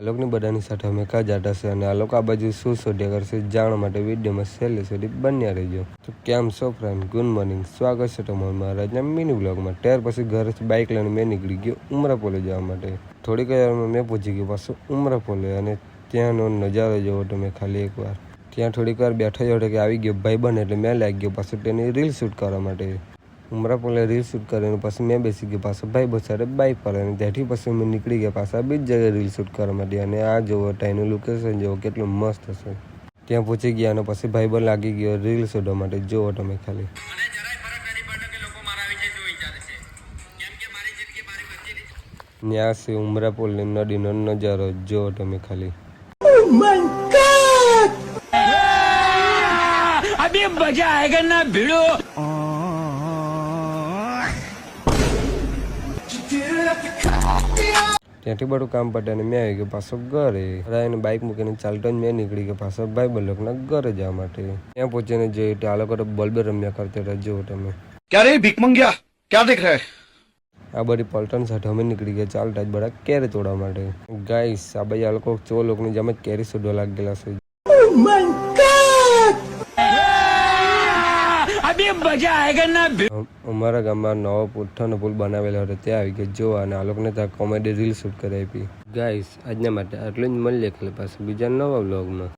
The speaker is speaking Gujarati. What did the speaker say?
આલોકની બધાની સાથે અમે કા જાતા છે અને આલોક આ બાજુ શું શોધ્યા કરશે જાણવા માટે વિડીયોમાં છેલ્લે સુધી બન્યા રહેજો. તો કેમ છો ફ્રેન્ડ, ગુડ મોર્નિંગ, સ્વાગત છે તમારું મારા આજના મિની બ્લોગમાં. ત્યાર પછી ઘરેથી બાઇક લઈને મેં નીકળી ગયો ઉમરા પોલે જવા માટે. થોડીક વારમાં મેં પહોંચી ગયો પાછું ઉમરા પોલે અને ત્યાંનો નજારો જોવો તમે ખાલી એકવાર. ત્યાં થોડીક વાર બેઠા જોડે કે આવી ગયો ભાઈ બને એટલે મેં લાગી ગયો પાછું તેની રીલ શૂટ કરવા માટે. ઉમરા પોલે રીલ શૂટ કરીને પછી મેં બેસી ગયો પાછો ભાઈ બસાડે બાઇક પર અને ત્યાંથી પછી અમે નીકળી ગયા પાછા બીજી જગ્યાએ રીલ શૂટ કરવા માટે. અને આ જોવો ત્યાંનું લોકેશન જોવો કેટલું મસ્ત હશે. ત્યાં પહોંચી ગયા અને પછી ભાઈ પણ લાગી ગયો રીલ શૂટવા માટે. જોવો તમે ખાલી ત્યાં છે ઉમરા પોલની નદીનો નજારો જોવો તમે ખાલી. अभी मजा आएगा ना भिड़ो. ત્યાંથી બધું કામ પતે અને મેં આવી ગયો પાછો ઘરે. એને બાઇક મૂકીને ચાલતો જ મેં નીકળી ગયો પાછો ભાઈ બલ્લોકના ઘરે જવા માટે. ત્યાં પહોંચીને જોયું તો આ લોકો તો બલ્બ રમ્યા કરતા હતા. જુઓ તમે क्या रे भीख मंगिया क्या देख रहा है? આ બધી પલટન સાથે અમે નીકળી ગયા ચાલતા જ બધા કેરી તોડવા માટે. ગાઈસ આ ભાઈ આ લોકો ચો લોકોની જેમ જ કેરી શોધવા લાગેલા છે. अभी मजा आएगा ना. અમારા ગામમાં નવો પુઠ્ઠાનો પુલ બનાવેલો હતો ત્યાં આવી ગયો જોવા અને આ લોકોને ત્યાં કોમેડી રીલ શૂટ કરી આપી. ગાઈસ આજના માટે આટલું જ મળીએ ખાલી પાછું બીજા નવા બ્લોગમાં.